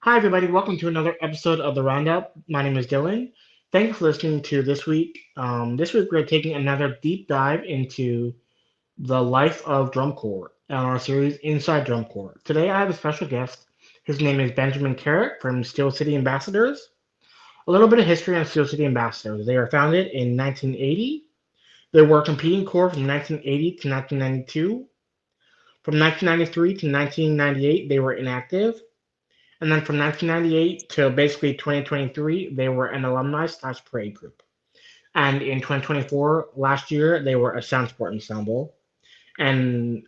Hi, everybody. Welcome to another episode of the Roundup. My name is Dylan. Thank you for listening to this week. This week, we're taking another deep dive into the life of drum corps on our series Inside Drum Corps. Today, I have a special guest. His name is Benjamin Carrick from Steel City Ambassadors. A little bit of history on Steel City Ambassadors. They were founded in 1980. They were competing corps from 1980 to 1992. From 1993 to 1998, they were inactive. And then from 1998 to basically 2023, they were an alumni slash parade group. And in 2024, last year, they were a sound sport ensemble. And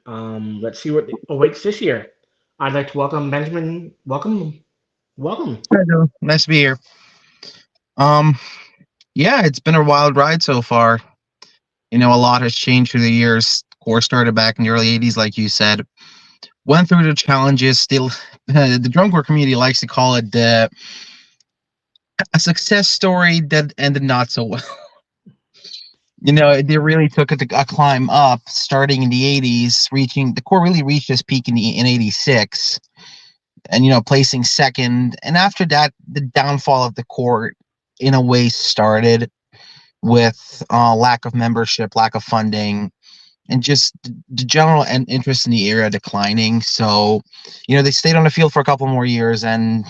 let's see what awaits this year. I'd like to welcome Benjamin. Welcome. Hello. Nice to be here. Um, yeah, it's been a wild ride so far. A lot has changed through the years. Core started back in the early '80s, like you said. Went through the challenges. Still, the drum corps community likes to call it a success story that ended not so well. They really took a climb up, starting in the '80s, reaching the core really reached its peak in '86, and placing second. And after that, the downfall of the core, in a way, started with lack of membership, lack of funding, and just the general interest in the area declining. So, they stayed on the field for a couple more years, and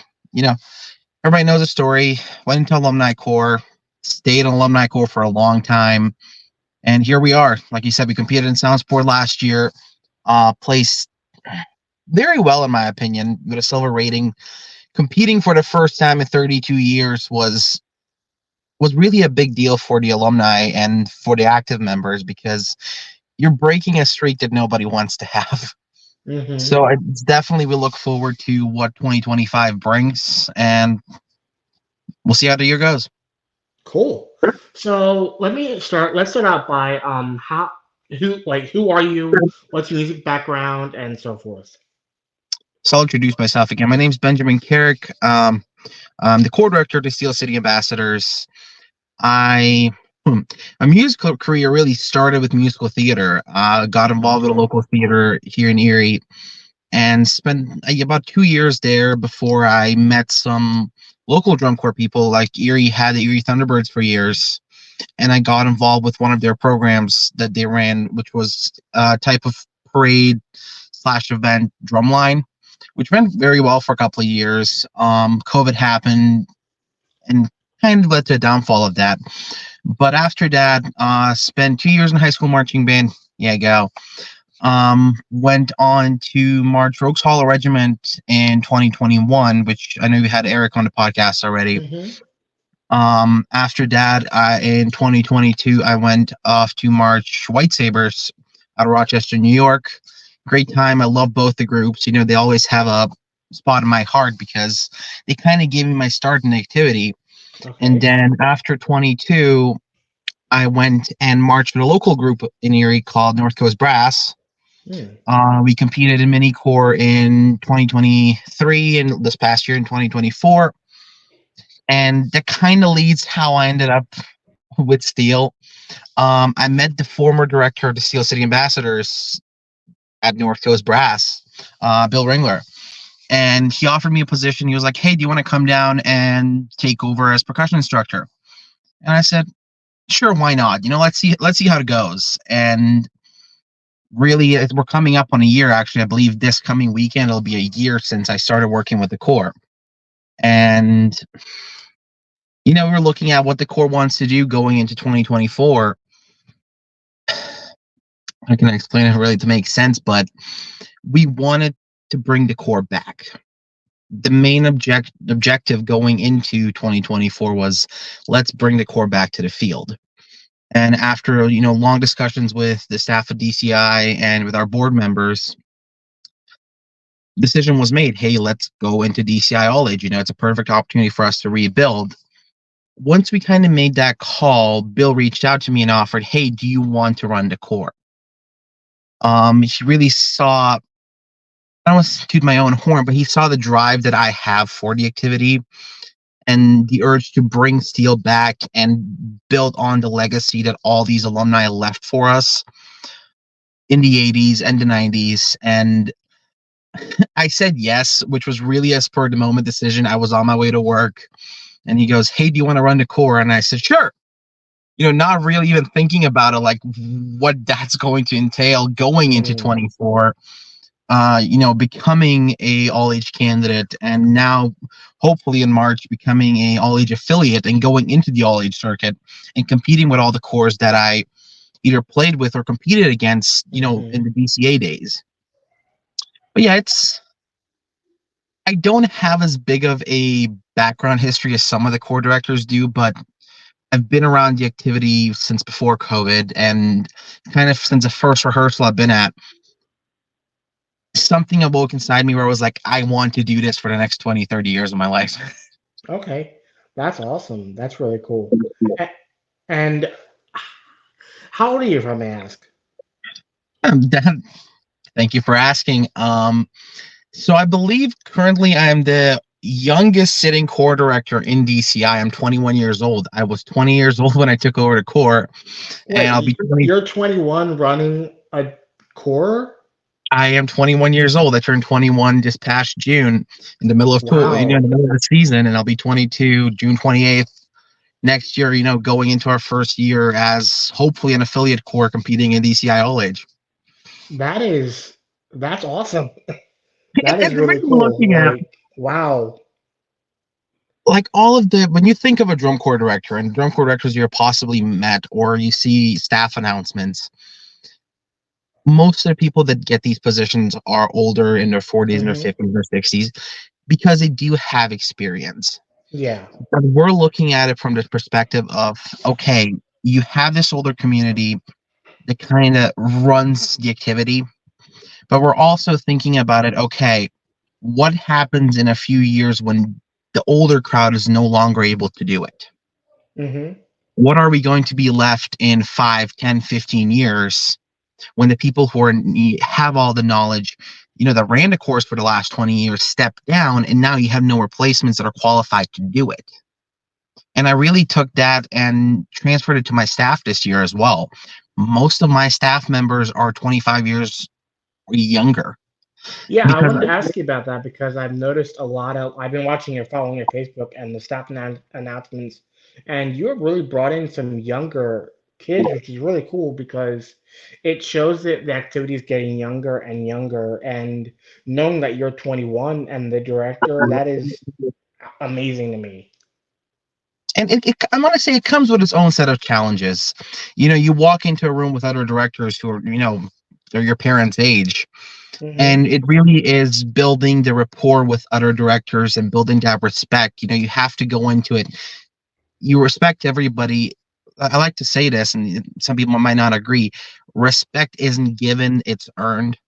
everybody knows the story. Went into alumni corps, stayed in alumni corps for a long time, and here we are. Like you said, we competed in Sound Sport last year, placed very well in my opinion with a silver rating. Competing for the first time in 32 years was really a big deal for the alumni and for the active members because you're breaking a streak that nobody wants to have. Hmm. So it's definitely we look forward to what 2025 brings, and we'll see how the year goes. Cool. So let's start out by how who are you? What's your music background and so forth. So I'll introduce myself again. My name's Benjamin Carrick. I'm the core director of the Steel City Ambassadors. I My musical career really started with musical theater. Got involved with a Okay. local theater here in Erie and spent about 2 years there before I met some local drum corps people. Like Erie had the Erie Thunderbirds for years, and I got involved with one of their programs that they ran, which was a type of parade slash event drumline, which went very well for a couple of years. COVID happened and kind of led to a downfall of that. But after that, spent 2 years in high school marching band. Yeah, go. Went on to March Rogues Hollow Regiment in 2021, which I know you had Eric on the podcast already. Hmm. After that, in 2022, I went off to March White Sabers out of Rochester, New York. Great time. I love both the groups. They always have a spot in my heart because they kind of gave me my start in the activity. And Okay. then after 22, I went and marched with a local group in Erie called North Coast Brass. Hmm. We competed in mini corps in 2023 and this past year in 2024. And that kind of leads how I ended up with Steel. I met the former director of the Steel City Ambassadors at North Coast Brass, Bill Ringler. And he offered me a position. He was like, "Hey, do you want to come down and take over as percussion instructor?" And I said, "Sure, why not? Let's see how it goes." And really, we're coming up on a year. Actually, I believe this coming weekend it'll be a year since I started working with the Corps. And we're looking at what the Corps wants to do going into 2024. How can I explain it really to make sense? But we wanted to bring the Corps back. The main objective going into 2024 was let's bring the Corps back to the field. And after long discussions with the staff of DCI and with our board members, decision was made. Hey, let's go into DCI All Age. It's a perfect opportunity for us to rebuild. Once we kind of made that call, Bill reached out to me and offered, "Hey, do you want to run the Corps?" He really saw. I don't want to toot my own horn, but he saw the drive that I have for the activity and the urge to bring Steel back and build on the legacy that all these alumni left for us in the '80s and the '90s. And I said yes, which was really a spur of the moment decision. I was on my way to work, and he goes, "Hey, do you want to run the core?" And I said, "Sure." Not really even thinking about it, like what that's going to entail going into Mm, 24. Becoming a all age candidate, and now hopefully in March becoming a all age affiliate and going into the all age circuit and competing with all the cores that I either played with or competed against, in hmm. the BCA days. But yeah, I don't have as big of a background history as some of the core directors do, but I've been around the activity since before COVID, and kind of since the first rehearsal I've been at, something awoke inside me where I was like, I want to do this for the next 20, 30 years of my life. Okay, that's awesome. That's really cool. A- And how old are you, if I may ask? Dan, thank you for asking. So I believe currently I'm the youngest sitting core director in DCI. I'm 21 years old. I was 20 years old when I took over the core, and Wait, I'll be 20. you're 21 running a core? I am 21 years old. I turned 21 this past June in the middle of in the Wow. middle of the season, and I'll be 22 June 28th next year. Going into our first year as hopefully an affiliate core competing in DCI All Age. That is that's awesome. That is And the really reason we're cool. looking at, Like, wow. like, all of the, when you think of a drum corps director and drum corps directors you're possibly met or you see staff announcements, most of the people that get these positions are older, in their 40s and their Hmm. 50s or 60s, because they do have experience. Yeah. But we're looking at it from the perspective of, okay, you have this older community that kind of runs the activity, but we're also thinking about it, okay, what happens in a few years when the older crowd is no longer able to do it? Hmm. What are we going to be left in 5, 10, 15 years when the people who have all the knowledge, that ran the course for the last 20 years step down, and now you have no replacements that are qualified to do it? And I really took that and transferred it to my staff this year as well. Most of my staff members are 25 years or younger Yeah, I because wanted to ask you about that because I've noticed a lot of. I've been watching your following your Facebook and the staff announcements, and you have really brought in some younger kids, which is really cool because it shows that the activity is getting younger and younger. And knowing that you're 21 and the director, that is amazing to me. I want to say it comes with its own set of challenges. You walk into a room with other directors who are, they're your parents' age, Hmm. and it really is building the rapport with other directors and building that respect. You have to go into it. You respect everybody. I like to say this, and some people might not agree. Respect isn't given; it's earned.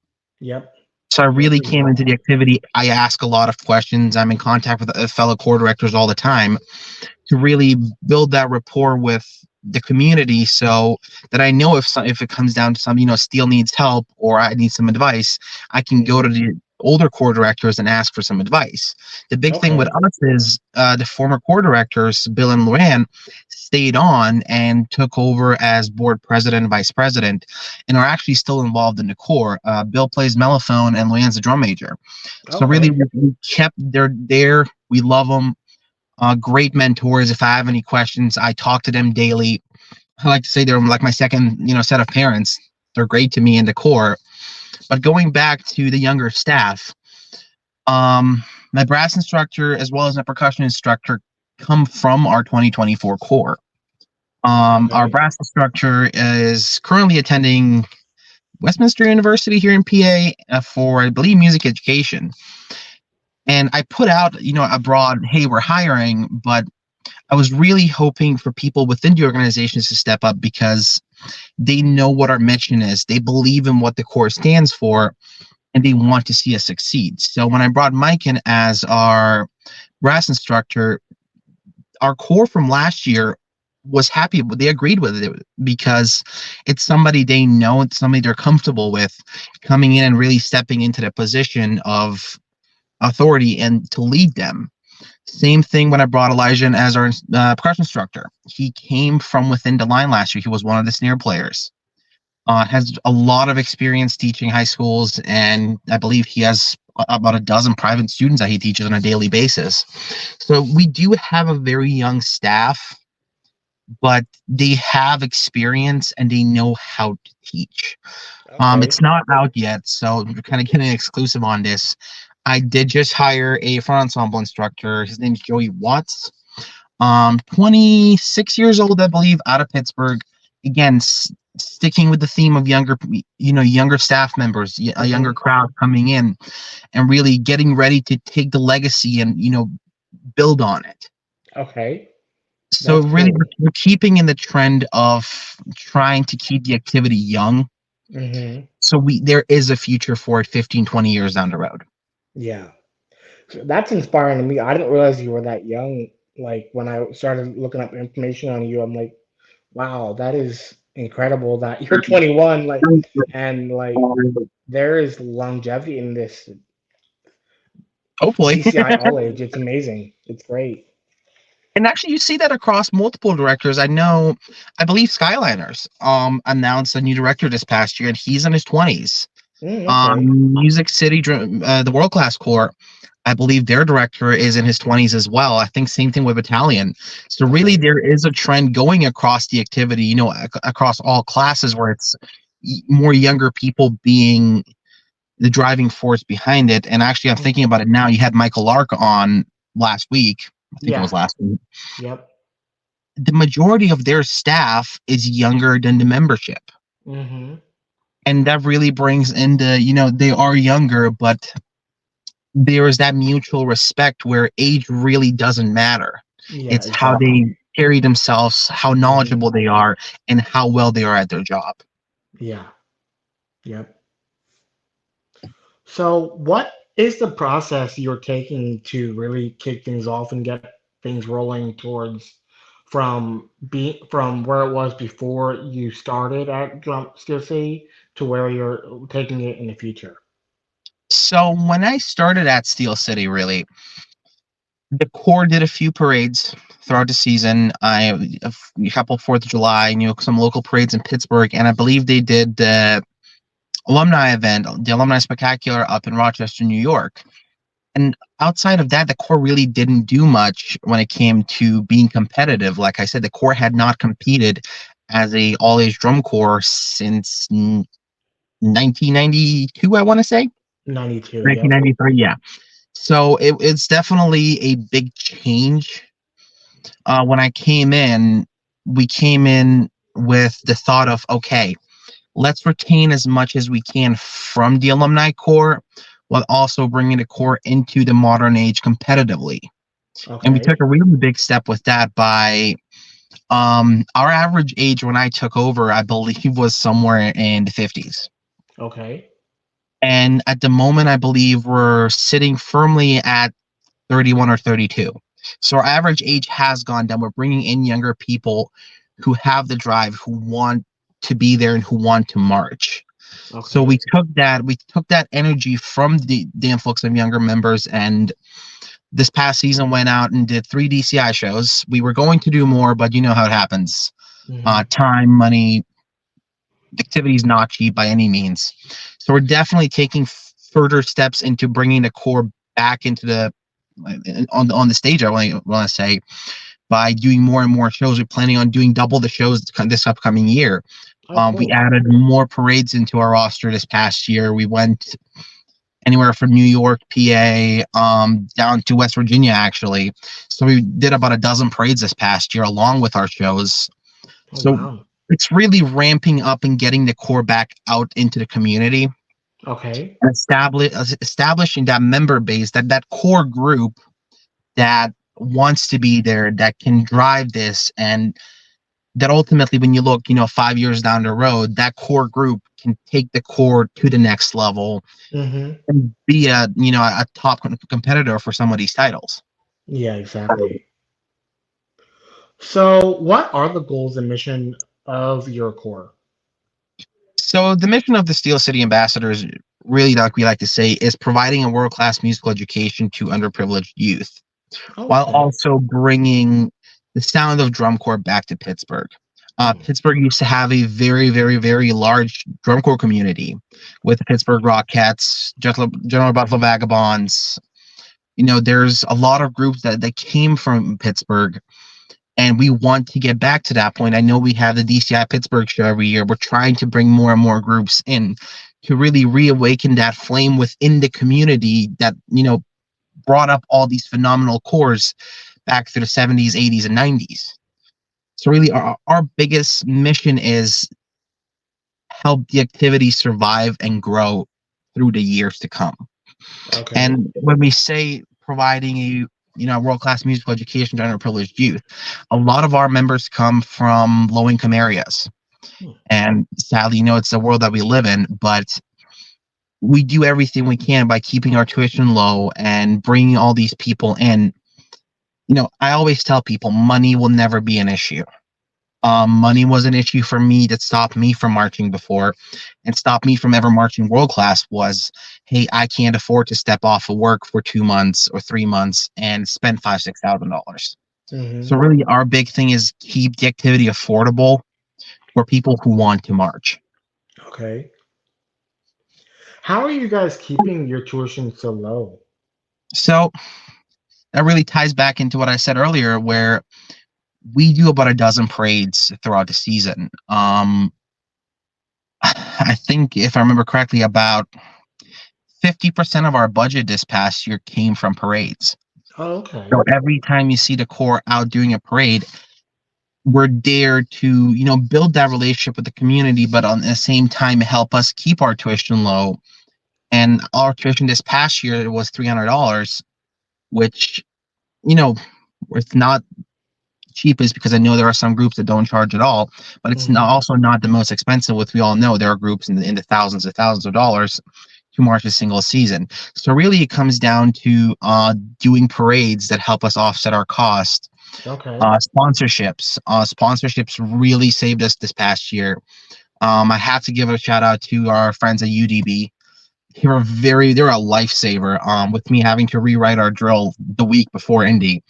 Yep. So I Yes, really came into the exactly. activity. I ask a lot of questions. I'm in contact with fellow core directors all the time to really build that rapport with the community, so that I know if it comes down to some, Steel needs help or I need some advice, I can go to Hmm. the older core directors and ask for some advice. The big thing with Okay. us is the former core directors, Bill and Luann, stayed on and took over as board president and vice president, and are actually still involved in the core. Bill plays mellophone and Luann's a drum major. So really, Okay. we kept, they're there. We love them. Great mentors. If I have any questions, I talk to them daily. I like to say they're like my second, set of parents. They're great to me in the core. But going back to the younger staff, um, my brass instructor as well as my percussion instructor come from our 2024 core. Our Okay. brass instructor is currently attending Westminster University here in PA for, I believe, music education. And I put out, abroad, hey, we're hiring, but I was really hoping for people within the organizations to step up because they know what our mission is. They believe in what the core stands for, and they want to see us succeed. So when I brought Mike in as our brass instructor, our core from last year was happy. They agreed with it because it's somebody they know, it's somebody they're comfortable with coming in and really stepping into the position of authority and to lead them. Same thing when I brought Elijah in as our percussion instructor. He came from within the line last year. He was one of the snare players. Has a lot of experience teaching high schools, and I believe he has about a dozen private students that he teaches on a daily basis. So we do have a very young staff, but they have experience and they know how to teach. Okay. It's not out yet, so we're kind of getting an exclusive on this. I did just hire a front ensemble instructor. His name is Joey Watts. 26 years old, I believe, out of Pittsburgh. Again, sticking with the theme of younger staff members, a younger Mm-hmm. crowd coming in, and really getting ready to take the legacy and build on it. Okay. So That's really, cool. we're keeping in the trend of trying to keep the activity young. Mm-hmm. So there is a future for it 15, 20 years down the road. Yeah. So that's inspiring to me. I didn't realize you were that young. Like when I started looking up information on you, I'm like, wow, that is incredible that you're 21. Like, and like there is longevity in this Hopefully. DCI all age. It's amazing. It's great. And actually, you see that across multiple directors. I believe Skyliners announced a new director this past year, and he's in his 20s. Okay. Music City, the World Class Corps, I believe their director is in his 20s as well. I think same thing with Battalion. So really, Okay. there is a trend going across the activity, across all classes, where it's more younger people being the driving force behind it. And actually, I'm thinking Hmm. about it now. You had Michael Lark on last week. I think it was Yeah. last week. Yep. The majority of their staff is younger than the membership. Hmm. And that really brings in they are younger, but there is that mutual respect where age really doesn't matter. Yeah, It's how they exactly. carry themselves, how Hmm. knowledgeable they are, and how well they are at their job. Yeah. Yep. So, what is the process you're taking to really kick things off and get things rolling towards from where it was before you started at Drum Steel City to where you're taking it in the future? So when I started at Steel City, really, the Corps did a few parades throughout the season. A couple Fourth of July, some local parades in Pittsburgh, and I believe they did the alumni event, the alumni spectacular up in Rochester, New York. And outside of that, the Corps really didn't do much when it came to being competitive. Like I said, the Corps had not competed as a all age drum corps since 1992, I want to say 92, yep. 1993. Yeah. So it's definitely a big change. When I came in, we came in with the thought of, okay, let's retain as much as we can from the alumni corps while also bringing the corps into the modern age competitively. And we took a Okay. really big step with that by our average age when I took over, I believe, was somewhere in the 50s. Okay. And at the moment, I believe we're sitting firmly at 31 or 32. So our average age has gone down. We're bringing in younger people who have the drive, who want to be there and who want to march. So Okay. we took that energy from the influx of younger members, and this past season went out and did 3 DCI shows. We were going to do more, but you know how it happens. Hmm. Time, money, activity is not cheap by any means. So we're definitely taking further steps into bringing the core back into the on the stage. I want to say by doing more and more shows. We're planning on doing double the shows this upcoming year. Oh, We cool. added more parades into our roster this past year. We went anywhere from New York, PA, down to West Virginia, actually. So we did about a dozen parades this past year, along with our shows. Oh, So wow. it's really ramping up and getting the core back out into the community Okay. and establishing that member base, that core group that wants to be there, that can drive this, and that ultimately, when you look, 5 years down the road, that core group can take the core to the next level Hmm. and be a top competitor for some of these titles. Yeah, exactly. So, what are the goals and mission of your core? So the mission of the Steel City Ambassadors, really, like we like to say, is providing a world-class musical education to underprivileged youth, Oh, while okay. also bringing the sound of drum corps back to Pittsburgh. Hmm. Pittsburgh used to have a very, very, very large drum corps community with the Pittsburgh Rockettes, General Buffalo Vagabonds. There's a lot of groups that came from Pittsburgh, and we want to get back to that point. I know we have the DCI Pittsburgh show every year. We're trying to bring more and more groups in to really reawaken that flame within the community that, brought up all these phenomenal cores back through the 70s, 80s, and 90s. So really our biggest mission is help the activity survive and grow through the years to come. Okay. And when we say providing world-class musical education to underprivileged youth, a lot of our members come from low-income areas. Hmm. And sadly, it's the world that we live in, but we do everything we can by keeping our tuition low and bringing all these people in. I always tell people money will never be an issue. Money was an issue for me that stopped me from marching before, and stopped me from ever marching world class was, hey, I can't afford to step off of work for 2 months or 3 months and spend $5,000-6,000. So Hmm. really our big thing is keep the activity affordable for people who want to march. Okay. How are you guys keeping your tuition so low? So that really ties back into what I said earlier, where we do about a dozen parades throughout the season. I think, if I remember correctly, about 50% of our budget this past year came from parades. Oh, So okay. every time you see the Corps out doing a parade, we're there to, build that relationship with the community, but on the same time help us keep our tuition low. And our tuition this past year was $300, which, you know, it's not cheapest, because I know there are some groups that don't charge at all, but it's not, Hmm. also not the most expensive. Which we all know there are groups in the thousands of dollars to march a single season. So really, it comes down to doing parades that help us offset our cost. Okay. Sponsorships really saved us this past year. I have to give a shout out to our friends at UDB. They're a lifesaver. With me having to rewrite our drill the week before Indy,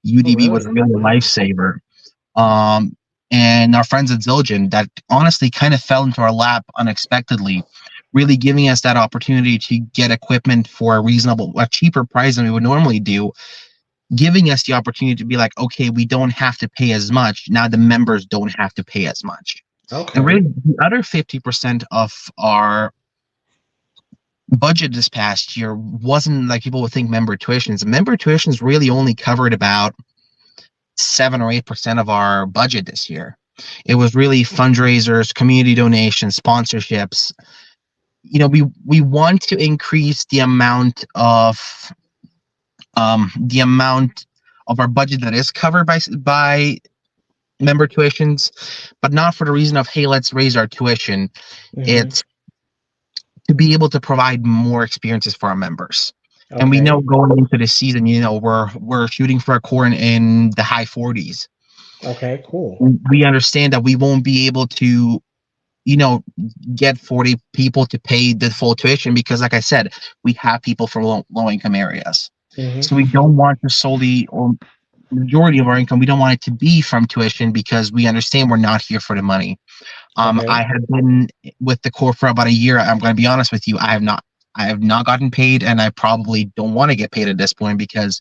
Oh, UDB was really? really a Wow. lifesaver. Um, and our friends at Zildjian, that honestly kind of fell into our lap unexpectedly, really giving us that opportunity to get equipment for a cheaper price than we would normally do, giving us the opportunity to be like, okay, we don't have to pay as much. Now the members don't have to pay as much. And Okay. really, the other 50% of our budget this past year wasn't like people would think member tuitions. Member tuitions really only covered about 7 or 8% of our budget this year. It was really fundraisers, community donations, sponsorships. We want to increase the amount of our budget that is covered by member tuitions, but not for the reason of, hey, let's raise our tuition. Hmm. It's to be able to provide more experiences for our members. And we know Okay. going into the season, we're shooting for a core in the high 40s. Okay. Cool. We understand that we won't be able to, you know, get 40 people to pay the full tuition, because, like I said, we have people from low income areas. Hmm. So we don't want to solely, or majority of our income, we don't want it to be from tuition, because we understand we're not here for the money. I Okay. have been with the Corps for about a year. I'm going to be honest with you. I have not gotten paid, and I probably don't want to get paid at this point, because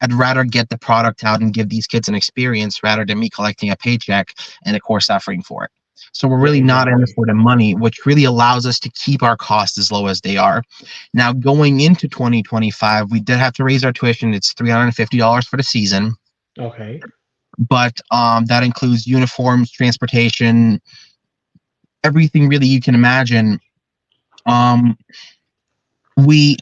I'd rather get the product out and give these kids an experience rather than me collecting a paycheck and the Corps suffering for it. So we're Yeah. really not in it Exactly. for the money, which really allows us to keep our costs as low as they are. Now, going into 2025, we did have to raise our tuition. It's $350 for the season, Okay. but that includes uniforms, transportation, everything really you can imagine. Um, we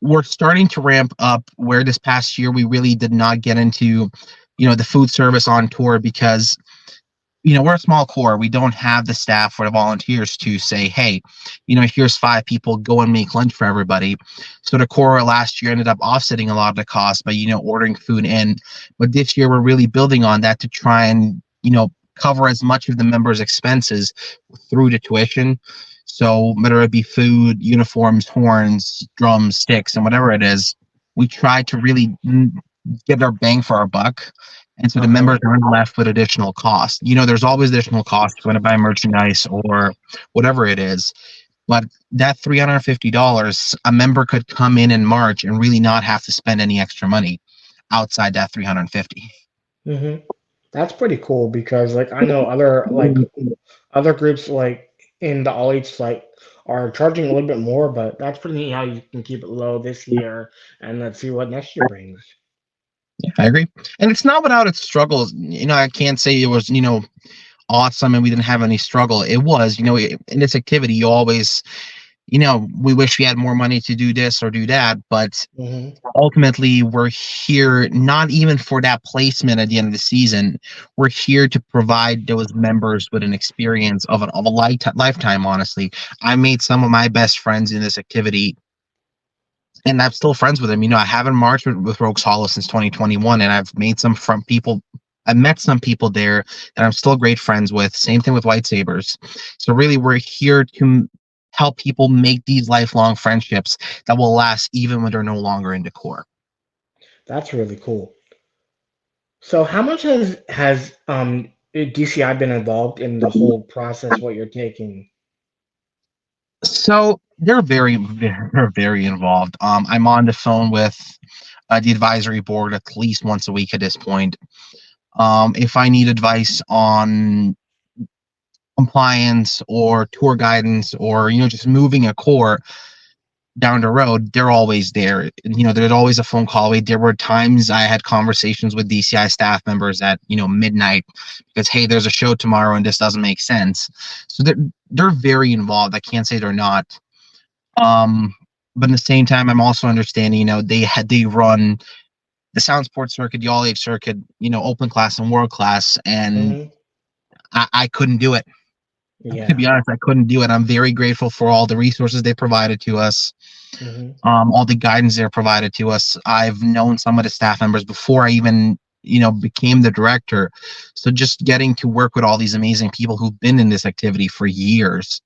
were starting to ramp up, where this past year we really did not get into, the food service on tour, because we're a small Corps. We don't have the staff or the volunteers to say, hey, here's 5 people, go and make lunch for everybody. So the Corps last year ended up offsetting a lot of the costs by, ordering food in. But this year we're really building on that to try and, cover as much of the members' expenses through the tuition. So whether it be food, uniforms, horns, drums, sticks, and whatever it is, we try to really get our bang for our buck And so the members Okay. aren't left with additional costs. There's always additional costs when you buy merchandise or whatever it is. But that $350, a member could come in March and really not have to spend any extra money outside that 350. Hmm. That's pretty cool because like I know other groups like in the all age like are charging a little bit more, but that's pretty neat how you can keep it low this year and let's see what next year brings. I agree. And it's not without its struggles. I can't say it was, awesome and we didn't have any struggle. It was, in this activity, you always, we wish we had more money to do this or do that, but Hmm. ultimately we're here not even for that placement at the end of the season. We're here to provide those members with an experience of a lifetime. Honestly, I made some of my best friends in this activity, and I'm still friends with them. I haven't marched with Rogues Hollow since 2021, and I've made some from people. I met some people there that I'm still great friends with. Same thing with White Sabers. So really, we're here to help people make these lifelong friendships that will last even when they're no longer in the core. That's really cool. So how much has DCI been involved in the whole process what you're taking? So they're very involved. I'm on the phone with the advisory board at least once a week at this point. If I need advice on compliance or tour guidance or just moving a core down the road, they're always there. There's always a phone call away. There were times I had conversations with DCI staff members at midnight because, hey, there's a show tomorrow and this doesn't make sense. So they're very involved. I can't say they're not. um but at the same time, I'm also understanding, they run the sound sports circuit, the all age circuit, open class and world class, and Hmm. I couldn't do it. To Yeah. be honest, I couldn't do it. I'm very grateful for all the resources they provided to us, Hmm. all the guidance they're provided to us. I've known some of the staff members before I even, became the director. So just getting to work with all these amazing people who've been in this activity for years,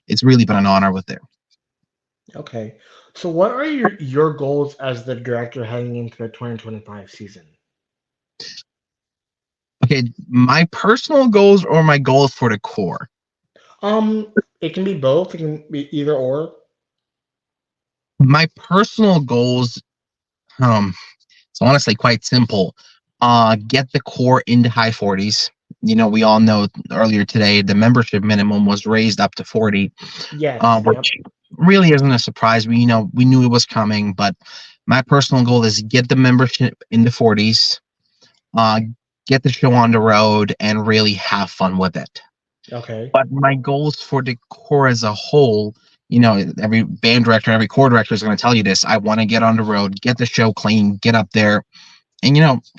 it's really been an honor with them. Okay. So what are your goals as the director heading into the 2025 season? Okay, my personal goals or my goals for the core. It can be both. It can be either or. My personal goals, um, it's honestly quite simple. Get the core into high 40s. We all know earlier today the membership minimum was raised up to 40, Yes. Yep. which really isn't a surprise. We knew it was coming, but my personal goal is get the membership in the 40s, uh, get the show on the road, and really have fun with it. Okay. But my goals for the core as a whole, every band director, every core director is going to tell you this. I want to get on the road, get the show clean, get up there, and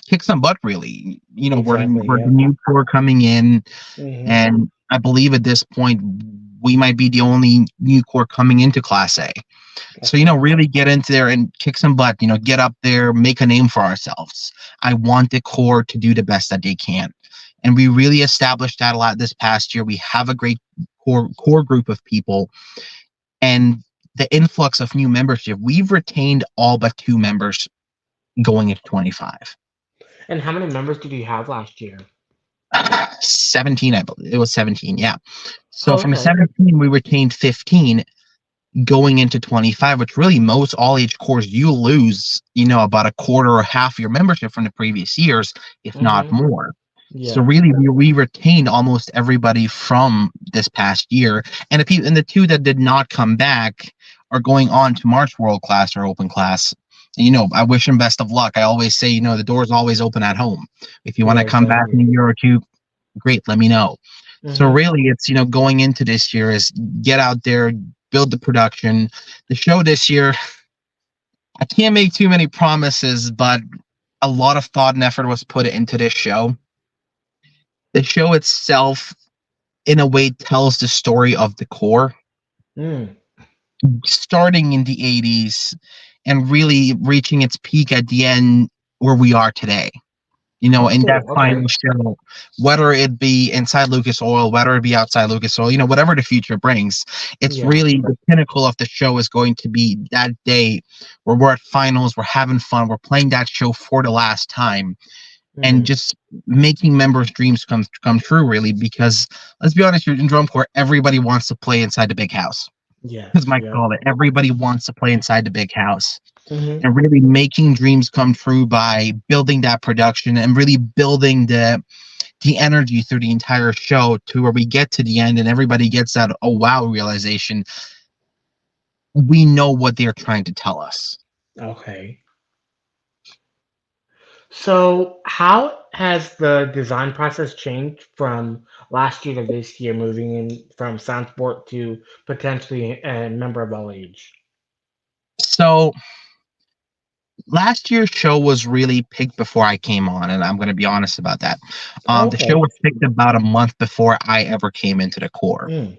kick some butt. Really, Exactly. we're the Yep. new core coming in, Hmm. and I believe at this point we might be the only new core coming into Class A. So Okay. really get into there and kick some butt. Get up there, make a name for ourselves. I want the core to do the best that they can, and we really established that a lot this past year. We have a great core group of people, and the influx of new membership. We've retained all but two members going into 25. And how many members did you have last year? 17, I believe it was 17. Yeah. So Oh, from okay. 17, we retained 15 going into 25, which really most all age cores you lose, about a quarter or half your membership from the previous years, if not Hmm. more. So Yeah. really, we retained almost everybody from this past year, and the two that did not come back are going on to March World Class or Open Class. I wish them best of luck. I always say, the door's always open at home. If you want Yeah. to come back in Exactly. a year or two, great, let me know. So Hmm. really, it's going into this year is get out there, build the production. The show this year, I can't make too many promises, but a lot of thought and effort was put into this show. The show itself, in a way, tells the story of the core, Mm. starting in the 80s and really reaching its peak at the end where we are today. Oh, In that cool. final Okay. show, whether it be inside Lucas Oil, whether it be outside Lucas Oil, whatever the future brings, it's Yeah. really the pinnacle of the show is going to be that day where we're at finals, we're having fun, we're playing that show for the last time. and Hmm. just making members' dreams come true, really. Because let's be honest, you're in drum corps, everybody wants to play inside the big house. As Yes. Mike Yep. called it, everybody wants to play inside the big house, Hmm. and really making dreams come true by building that production and really building the energy through the entire show to where we get to the end and everybody gets that oh wow realization. We know what they're trying to tell us. Okay. So, how has the design process changed from last year to this year, moving in from sound sport to potentially a member of all age? So last year's show was really picked before I came on, and I'm going to be honest about that. Oh, The show okay. was picked about a month before I ever came into the core. Mm.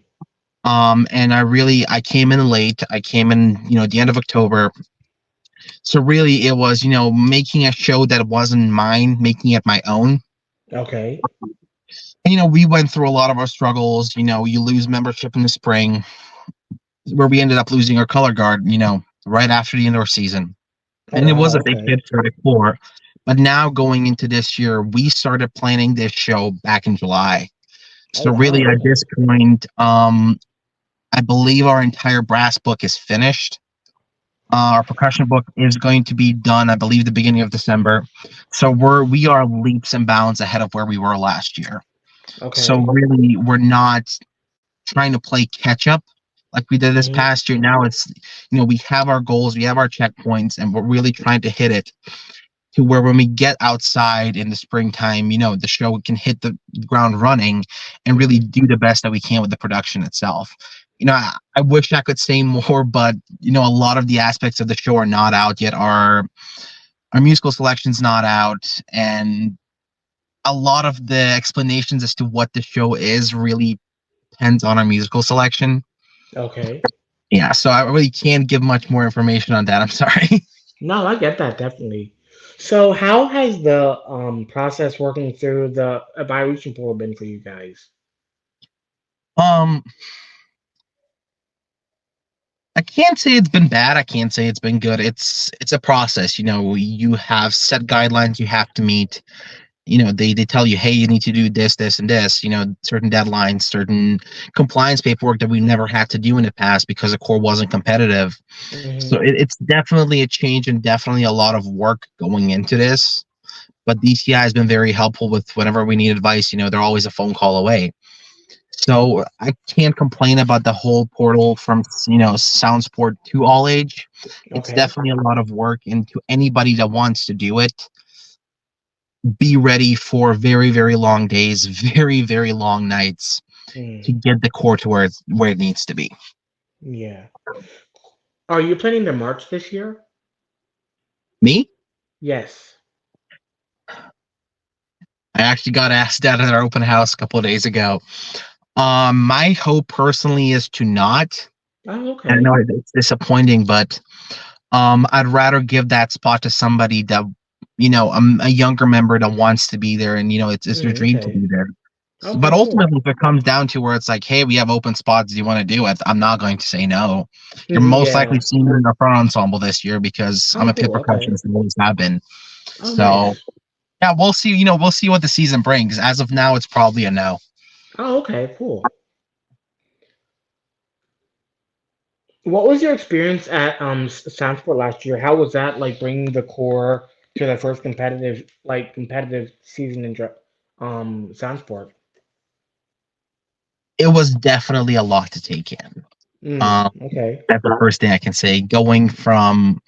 And I came in late. I came in, at the end of October. So really, it was, making a show that wasn't mine, making it my own. Okay. And, we went through a lot of our struggles. You lose membership in the spring, where we ended up losing our color guard, right after the indoor season. Oh, And it was wow. a big Okay. hit for the core. But now going into this year, we started planning this show back in July. Oh, So wow. really, at this Okay. point, I believe our entire brass book is finished. Our percussion book is going to be done, I believe, the beginning of December. So we are leaps and bounds ahead of where we were last year. So Okay. really, we're not trying to play catch up like we did this Hmm. past year. Now it's, we have our goals, we have our checkpoints, and we're really trying to hit it to where when we get outside in the springtime, the show can hit the ground running and really Hmm. do the best that we can with the production itself. I wish I could say more, but a lot of the aspects of the show are not out yet. Our musical selection's not out, and a lot of the explanations as to what the show is really depends on our musical selection. Okay. Yeah, so I really can't give much more information on that. I'm sorry. No, I get that definitely. So, how has the process working through the evaluation pool been for you guys? um I can't say it's been bad. I can't say it's been good. It's a process. You have set guidelines you have to meet. They tell you, hey, you need to do this, this, and this. Certain deadlines, certain compliance paperwork that we never had to do in the past because the core wasn't competitive. So Hmm. it's definitely a change and definitely a lot of work going into this. But DCI has been very helpful with whenever we need advice. They're always a phone call away. So I can't complain about the whole portal from sound sport to all age. It's Okay. definitely a lot of work, and to anybody that wants to do it, be ready for very very long days, very very long nights Mm. to get the core to where it needs to be. Yeah. Are you planning to march this year? Me, Yes. I actually got asked that at our open house a couple of days ago. My hope personally is to not. Oh, I know okay. it's disappointing, but I'd rather give that spot to somebody that, a younger member that wants to be there, and it's their Mm, dream to okay. be there. Okay, But cool. ultimately, if it comes down to where it's like, hey, we have open spots, do you want to do it? I'm not going to say no. You're Mhm, most likely yeah. seeing me in the front ensemble this year because I'm Oh, a pit cool. Okay. percussionist and always have been. Oh, So nice. yeah, we'll see. We'll see what the season brings. As of now, it's probably a no. Oh, okay, cool. What was your experience at Soundsport last year? How was that like bringing the core to the first competitive season in Soundsport? It was definitely a lot to take in. Mm, Um, okay. that's the first thing I can say. Going from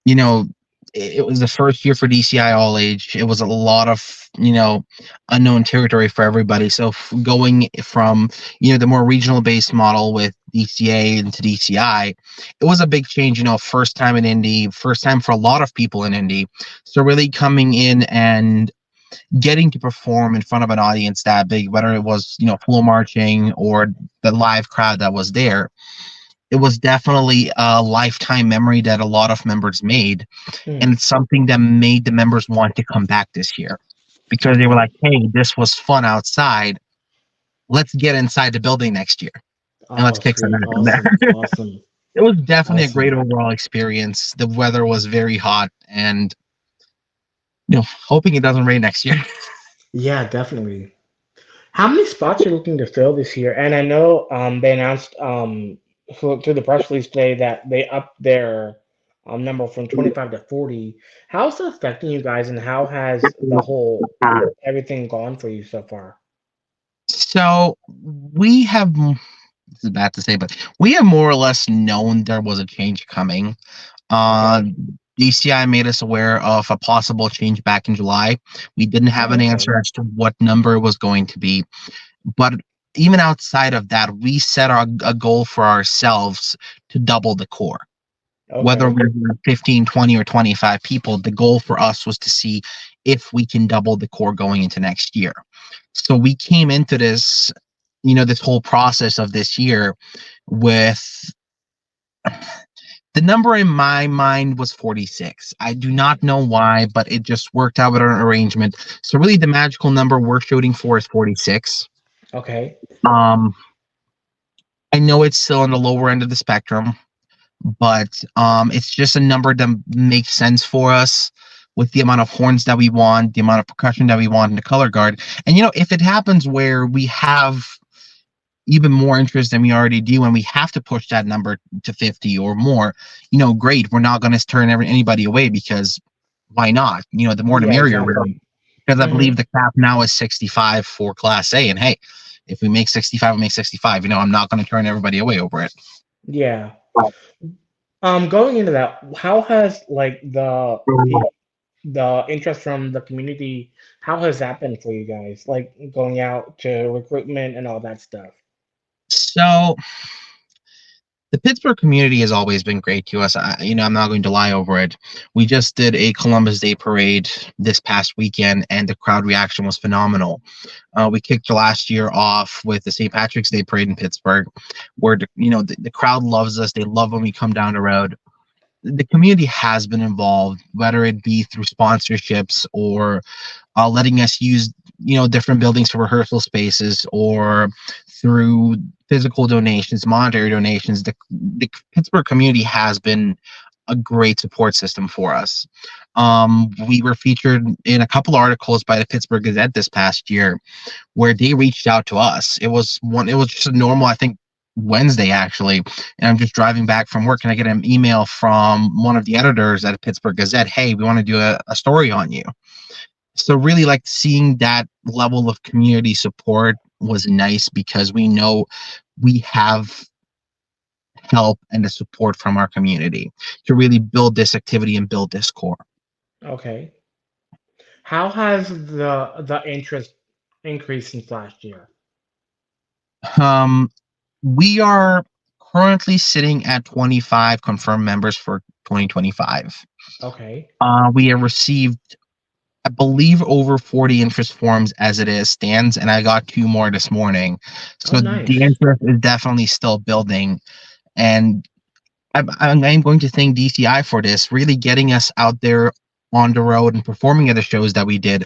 you know, it was the first year for DCI All Age. It was a lot of, unknown territory for everybody. So going from, the more regional based model with DCA into DCI, it was a big change, first time in Indy, first time for a lot of people in Indy. So really coming in and getting to perform in front of an audience that big, whether it was, floor marching or the live crowd that was there, it was definitely a lifetime memory that a lot of members made, and Mm, it's something that made the members want to come back this year because they were okay. like, hey, this was fun outside, let's get inside the building next year and let's Oh, kick some sweet. ass in there. Awesome. Awesome. It was definitely a great Awesome. overall experience. The weather was very hot, and hoping it doesn't rain next year. Yeah, definitely. How many spots are you looking to fill this year? And I know they announced through the press release today that they upped their number from 25 to 40. How's that affecting you guys, and how has the whole everything gone for you so far? So we have, this is bad to say, but we have more or less known there was a change coming. Uh, Okay. DCI made us aware of a possible change back in July. We didn't have Oh, an okay. answer as to what number it was going to be. But even outside of that, we set a goal for ourselves to double the core. Whether Okay. we were 15, 20, or 25 people, the goal for us was to see if we can double the core going into next year. So we came into this, this whole process of this year with the number in my mind was 46. I do not know why, but it just worked out with our arrangement. So really the magical number we're shooting for is 46. Okay. Um, I know it's still on the lower end of the spectrum, but it's just a number that makes sense for us with the amount of horns that we want, the amount of percussion that we want in the color guard. And if it happens where we have even more interest than we already do, and we have to push that number to 50 or more, great. We're not going to turn anybody away, because why not? The more the Yeah, merrier, really. exactly. Because I believe Mm-hmm. the cap now is 65 for Class A, and hey, if we make 65, we make 65. I'm not going to turn everybody away over it. Yeah. Going into that, how has like the interest from the community, how has that been for you guys? Like going out to recruitment and all that stuff. So the Pittsburgh community has always been great to us. I'm not going to lie over it. We just did a Columbus Day parade this past weekend, and the crowd reaction was phenomenal. We kicked last year off with the St. Patrick's Day parade in Pittsburgh, where the crowd loves us. They love when we come down the road. The community has been involved, whether it be through sponsorships or letting us use different buildings for rehearsal spaces, or through physical donations, monetary donations. The Pittsburgh community has been a great support system for us. We were featured in a couple articles by the Pittsburgh Gazette this past year, where they reached out to us. It was just a normal, I think, Wednesday actually, and I'm just driving back from work, and I get an email from one of the editors at Pittsburgh Gazette. Hey, we want to do a story on you. So really, like, seeing that level of community support was nice, because we know we have help and the support from our community to really build this activity and build this core. Okay. How has the interest increased since last year? Um, we are currently sitting at 25 confirmed members for 2025. Okay. We have received, I believe, over 40 interest forms as it is stands, and I got two more this morning. Oh, So the nice. interest is definitely still building, and I'm going to thank DCI for this, really getting us out there on the road and performing at the shows that we did.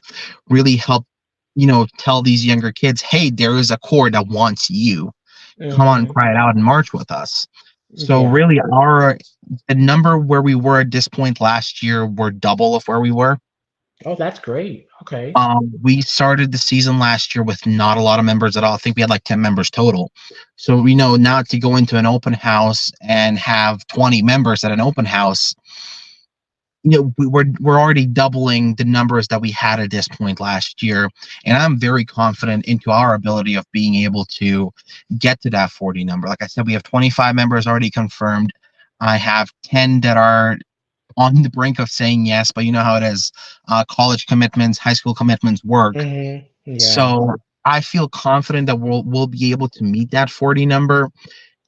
Really helped, tell these younger kids, hey, there is a core that wants you. Come on and Mm-hmm. cry it out and march with us. So Yeah. really, the number where we were at this point last year, we're double of where we were. Oh, that's great. Okay. We started the season last year with not a lot of members at all. I think we had like 10 members total. So we know now to go into an open house and have 20 members at an open house, we're already doubling the numbers that we had at this point last year, and I'm very confident into our ability of being able to get to that 40 number. Like I said, we have 25 members already confirmed. I have 10 that are on the brink of saying yes, but you know how it is. College commitments, high school commitments work. Mm-hmm. Yeah. So I feel confident that we'll be able to meet that 40 number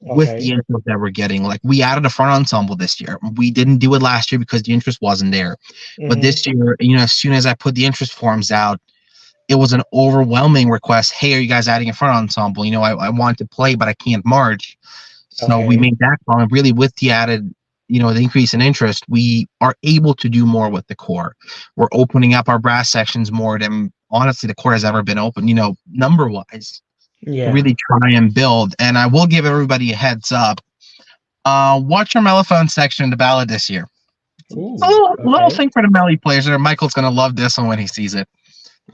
with the Okay. interest that we're getting. Like, we added a front ensemble this year. We didn't do it last year because the interest wasn't there. But Mm-hmm. this year, as soon as I put the interest forms out, it was an overwhelming request. Hey, are you guys adding a front ensemble? I want to play, but I can't march. So we Okay. made that call, and really with the added, the increase in interest, we are able to do more with the core. We're opening up our brass sections more than honestly the core has ever been open, number wise, to Yeah. really try and build. And I will give everybody a heads up. Watch our mellophone section in the ballot this year. A Ooh, little okay. thing for the Melly players there. Michael's gonna love this one when he sees it.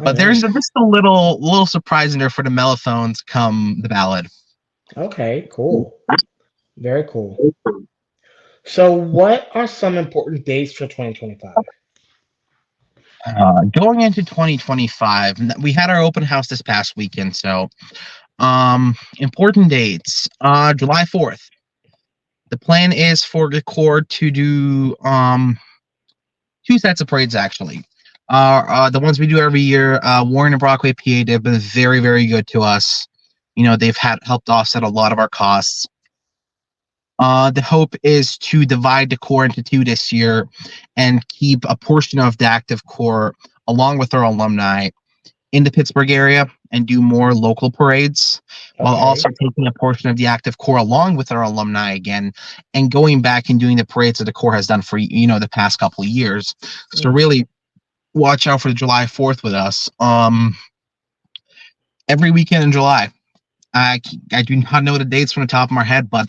Oh, But there's nice. just a little surprise in there for the mellophones come the ballad. Okay, cool. Very cool. So, what are some important dates for 2025? Going into 2025, we had our open house this past weekend. So, important dates. July 4th. The plan is for the Corps to do two sets of parades actually. The ones we do every year, Warren and Brockway, PA, they've been very, very good to us. They've had helped offset a lot of our costs. The hope is to divide the core into two this year and keep a portion of the active core along with our alumni in the Pittsburgh area and do more local parades while also Okay. taking a portion of the active core along with our alumni again and going back and doing the parades that the core has done for the past couple of years. So Mm, really watch out for the July 4th with us. Every weekend in July. I do not know the dates from the top of my head, but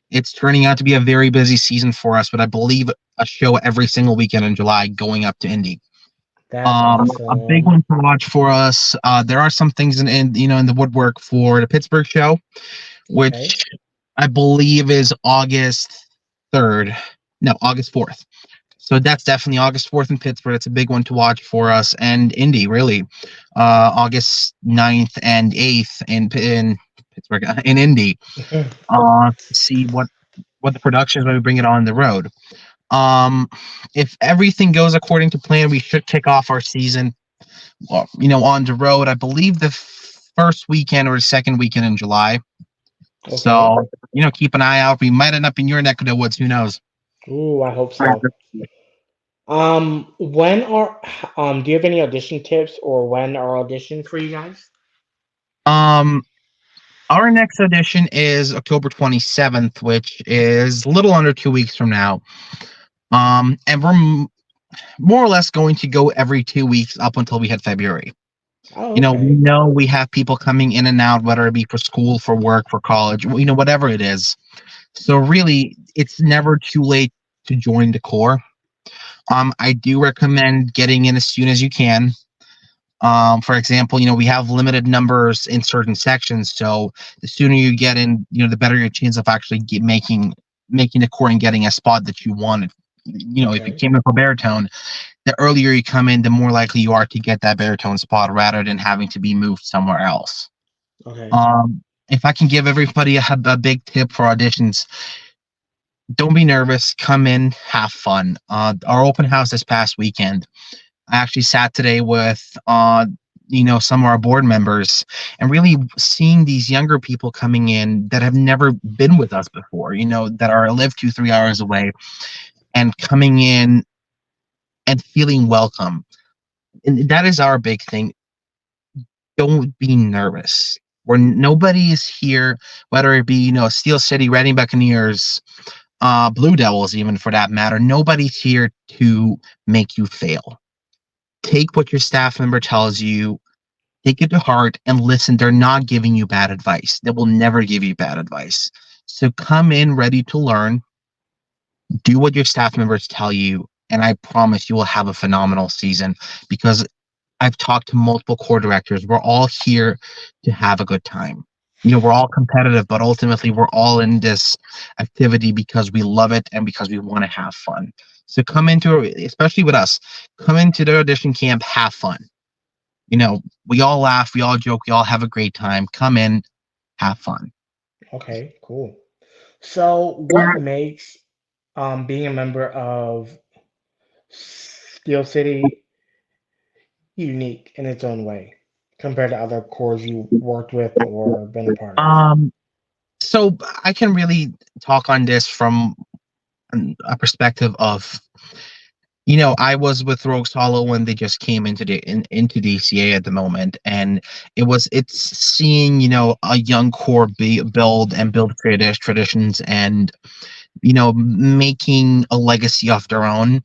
it's turning out to be a very busy season for us. But I believe a show every single weekend in July going up to Indy. that's A big awesome. one to watch for us. There are some things in the woodwork for the Pittsburgh show, Okay. which I believe is August 3rd. No, August 4th. So that's definitely August 4th in Pittsburgh. It's a big one to watch for us. And Indy, really. August 9th and 8th in Pittsburgh, in Indy. To see what the production is when we bring it on the road. If everything goes according to plan, we should kick off our season, on the road. I believe the first weekend or the second weekend in July. Okay. So, keep an eye out. We might end up in your neck of the woods. Who knows? Ooh, I hope so. When are do you have any audition tips or when are auditions for you guys? Um, our next edition is October 27th, which is a little under 2 weeks from now. And we're more or less going to go every 2 weeks up until we hit February. Oh, We okay. know we have people coming in and out, whether it be for school, for work, for college, whatever it is. So really, it's never too late to join the Corps. I do recommend getting in as soon as you can. For example, we have limited numbers in certain sections, so the sooner you get in, the better your chance of actually making the Corps and getting a spot that you wanted. If you Okay. came in for baritone, the earlier you come in, the more likely you are to get that baritone spot rather than having to be moved somewhere else. Okay. If I can give everybody a big tip for auditions, don't be nervous. Come in, have fun. Our open house this past weekend, I actually sat today with some of our board members and really seeing these younger people coming in that have never been with us before, that are live 2-3 hours away and coming in and feeling welcome. And that is our big thing. Don't be nervous. Where nobody is here, whether it be Steel City, Reading Buccaneers, Blue Devils, even for that matter. Nobody's here to make you fail. Take what your staff member tells you, take it to heart, and listen. They're not giving you bad advice. They will never give you bad advice. So come in ready to learn. Do what your staff members tell you, and I promise you will have a phenomenal season because I've talked to multiple core directors. We're all here to have a good time. We're all competitive, but ultimately we're all in this activity because we love it and because we want to have fun. So come into it, especially with us, come into the audition camp, have fun. We all laugh, we all joke, we all have a great time. Come in, have fun. Okay, cool. So, what makes being a member of Steel City unique in its own way compared to other cores you worked with or been a part of? Um, so I can really talk on this from a perspective of I was with Rogues Hollow when they just came into DCA at the moment, and it's seeing a young core build and build traditions and making a legacy of their own,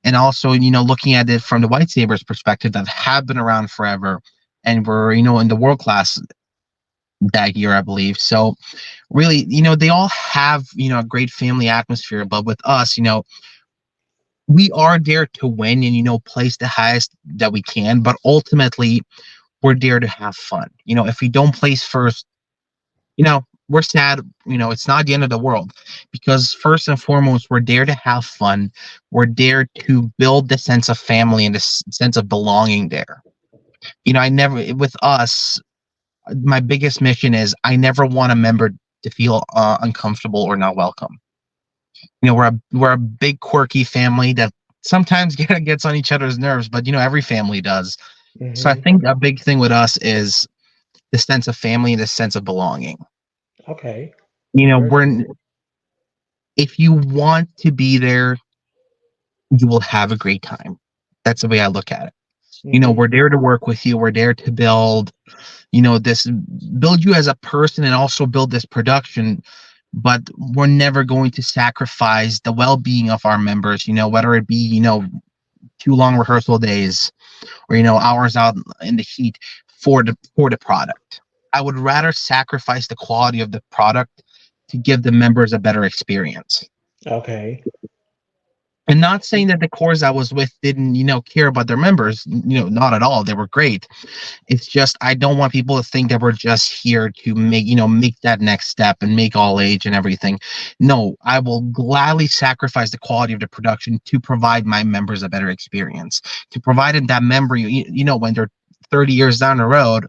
and also looking at it from the White Sabers perspective that have been around forever and were in the world class that year, I believe. So really, they all have a great family atmosphere, but with us, we are there to win and place the highest that we can, but ultimately we're there to have fun. If we don't place first, we're sad. It's not the end of the world, because first and foremost, we're there to have fun. We're there to build the sense of family and the sense of belonging there. I never, with us, my biggest mission is I never want a member to feel uncomfortable or not welcome. We're a big quirky family that sometimes gets on each other's nerves, but every family does. So I Hmm. think a big thing with us is the sense of family and the sense of belonging. Okay. Very We're cool. if you want to be there, you will have a great time. That's the way I look at it. Hmm. We're there to work with you. We're there to build you as a person and also build this production. But we're never going to sacrifice the well-being of our members, whether it be, too long rehearsal days or, hours out in the heat for the product. I would rather sacrifice the quality of the product to give the members a better experience. Okay. And not saying that the cores I was with didn't, care about their members, not at all. They were great. It's just I don't want people to think that we're just here to make that next step and make all age and everything. No, I will gladly sacrifice the quality of the production to provide my members a better experience, to provide them that memory, when they're 30 years down the road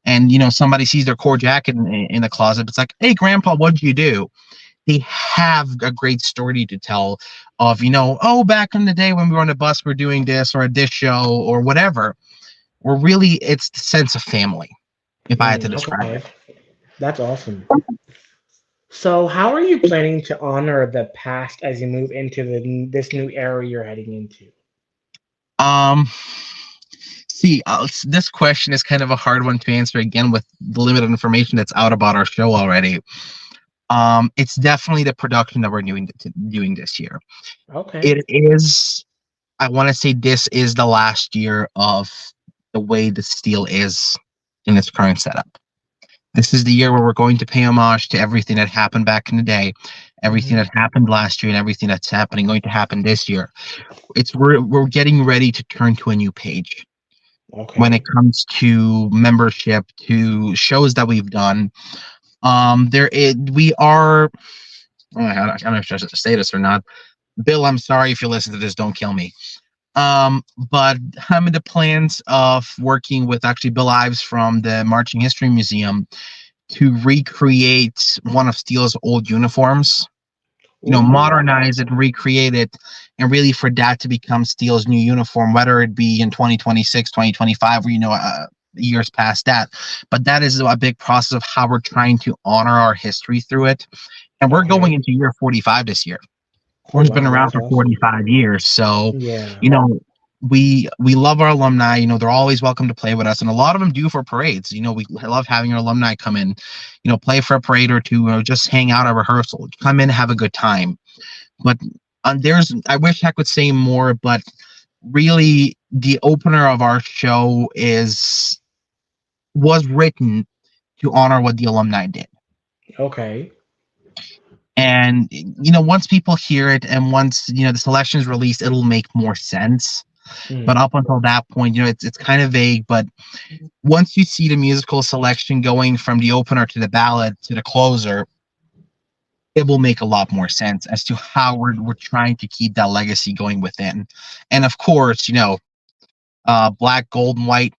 and somebody sees their core jacket in the closet. It's like, hey grandpa, what'd you do? They have a great story to tell of, oh, back in the day when we were on the bus, we're doing this or a dish show or whatever. We're really, it's the sense of family, if I had to Mm, describe okay. it. That's awesome. So, how are you planning to honor the past as you move into this new era you're heading into? Um, See, this question is kind of a hard one to answer again with the limited information that's out about our show already. It's definitely the production that we're doing this year. Okay. It is. I want to say this is the last year of the way the steel is in its current setup. This is the year where we're going to pay homage to everything that happened back in the day, everything Hmm. that happened last year, and everything that's going to happen this year. We're getting ready to turn to a new page when it Okay. comes to membership, to shows that we've done. We are. I don't know if I should say this or not. Bill, I'm sorry if you listen to this. Don't kill me. But I'm in the plans of working with actually Bill Ives from the Marching History Museum to recreate one of Steele's old uniforms, Ooh. modernize it, recreate it, and really for that to become Steele's new uniform, whether it be in 2026, 2025, or, years past that. But that is a big process of how we're trying to honor our history through it. And we're going Okay. into year 45 this year. Oh Core's been wow, around that's for awesome. 45 years. So, Yeah. you know, we love our alumni. They're always welcome to play with us, and a lot of them do for parades. We love having our alumni come in, play for a parade or two, or just hang out at rehearsal. Come in, have a good time. But I wish I could say more, but really, the opener of our show was written to honor what the alumni did. Okay. And once people hear it, and once the selection is released, it'll make more sense. But Mm. up until that point, it's kind of vague. But once you see the musical selection going from the opener to the ballad to the closer, it will make a lot more sense as to how we're trying to keep that legacy going within. And of course, black, gold, and white.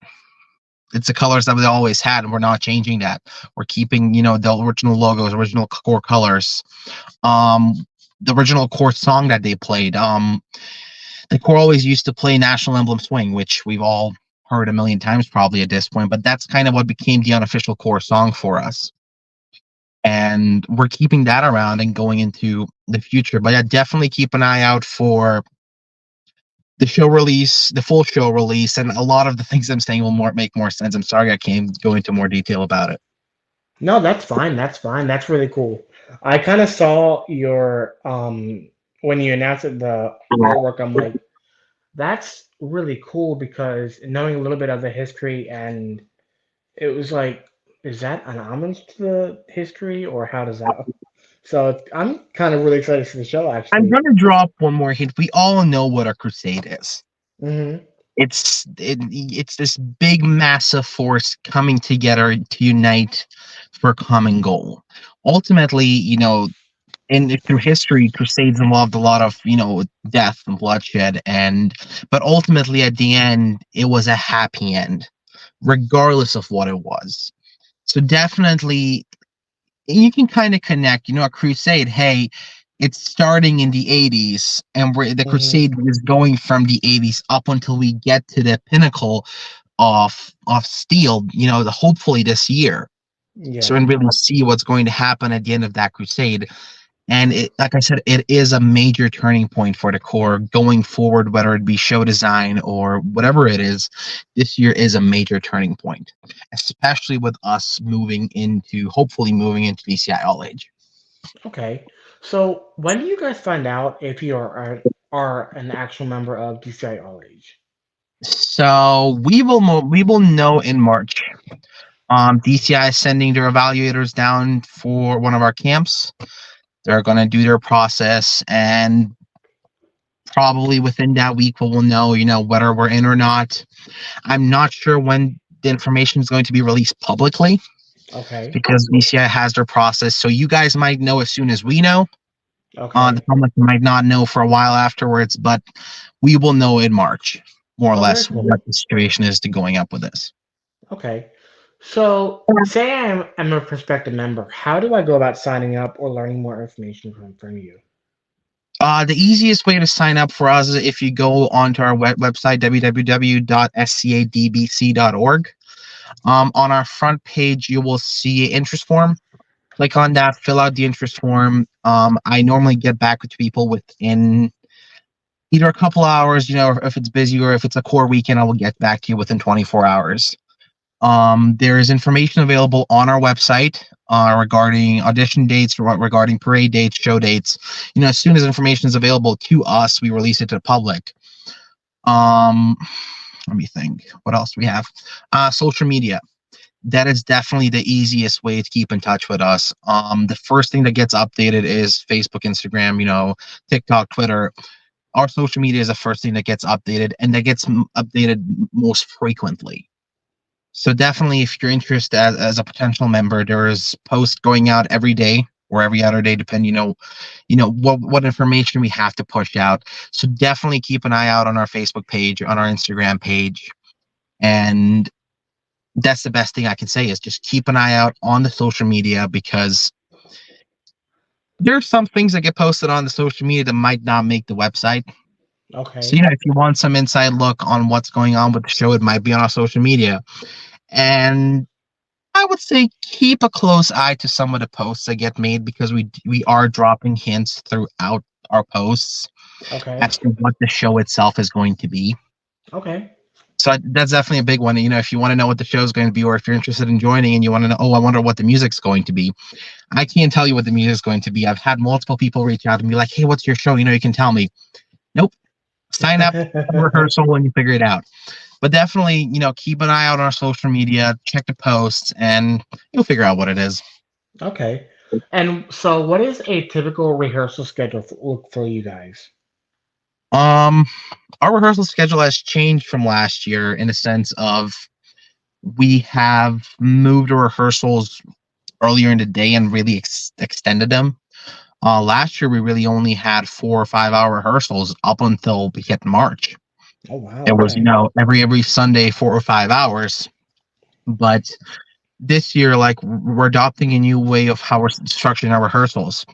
It's the colors that we always had, and we're not changing that. We're keeping, the original logos, original core colors. Um, the original core song that they played. The core always used to play National Emblem Swing, which we've all heard a million times probably at this point, but that's kind of what became the unofficial core song for us. And we're keeping that around and going into the future. But yeah, definitely keep an eye out for the show release, the full show release, and a lot of the things I'm saying will make more sense. I'm sorry I can't go into more detail about it. No, that's fine. That's fine. That's really cool. I kind of saw your when you announced the artwork. I'm like, that's really cool because knowing a little bit of the history, and it was like, is that an homage to the history or how does that So I'm kind of really excited for the show, I'm actually. going to drop one more hint. We all know what a crusade is. Hmm. It's this big, massive force coming together to unite for a common goal. Ultimately, and through history, crusades involved a lot of death and bloodshed, but ultimately at the end, it was a happy end, regardless of what it was. So definitely, you can kind of connect. A crusade. Hey, it's starting in the '80s, and the Hmm. crusade is going from the '80s up until we get to the pinnacle of steel. Hopefully this year. So Yeah. and really see what's going to happen at the end of that crusade. And like I said, it is a major turning point for the core going forward, whether it be show design or whatever it is. This year is a major turning point, especially with us hopefully moving into DCI All Age. Okay. So when do you guys find out if you are an actual member of DCI All Age? So we will know in March. DCI is sending their evaluators down for one of our camps. They're going to do their process, and probably within that week we'll know, whether we're in or not. I'm not sure when the information is going to be released publicly Okay. because BCI has their process. So you guys might know as soon as we know. The Okay. public might not know for a while afterwards, but we will know in March, more or Oh, very less, cool. what the situation is to going up with this. Okay. So say I'm a prospective member. How do I go about signing up or learning more information from you? The easiest way to sign up for us is if you go onto our website, www.scadbc.org. On our front page, you will see an interest form. Click on that, fill out the interest form. I normally get back with people within either a couple hours, if it's busy or if it's a core weekend, I will get back to you within 24 hours. There is information available on our website regarding audition dates, regarding parade dates, show dates. As soon as information is available to us, we release it to the public. Um, Let me think. What else do we have? Social media. That is definitely the easiest way to keep in touch with us. The first thing that gets updated is Facebook, Instagram, TikTok, Twitter. Our social media is the first thing that gets updated, and that gets updated most frequently. So definitely, if you're interested as a potential member, there is posts going out every day or every other day, depending, what information we have to push out. So definitely keep an eye out on our Facebook page, on our Instagram page, and that's the best thing I can say is just keep an eye out on the social media because there's some things that get posted on the social media that might not make the website. So, Okay. if you want some inside look on what's going on with the show, it might be on our social media. And I would say keep a close eye to some of the posts that get made because we are dropping hints throughout our posts Okay. as to what the show itself is going to be. Okay. So that's definitely a big one. If you want to know what the show is going to be, or if you're interested in joining and you want to know, oh, I wonder what the music's going to be. I can't tell you what the music's going to be. I've had multiple people reach out and be like, hey, what's your show? You can tell me. Nope. Sign up, rehearsal, and you figure it out. But definitely, keep an eye out on our social media, check the posts, and you'll figure out what it is. Okay. And so, what is a typical rehearsal schedule look for you guys? Um, our rehearsal schedule has changed from last year in a sense of we have moved the rehearsals earlier in the day and really extended them. Last year we really only had 4 or 5 hour rehearsals up until we hit March. Oh wow. It was, Okay. every Sunday 4 or 5 hours. But this year, like we're adopting a new way of how we're structuring our rehearsals.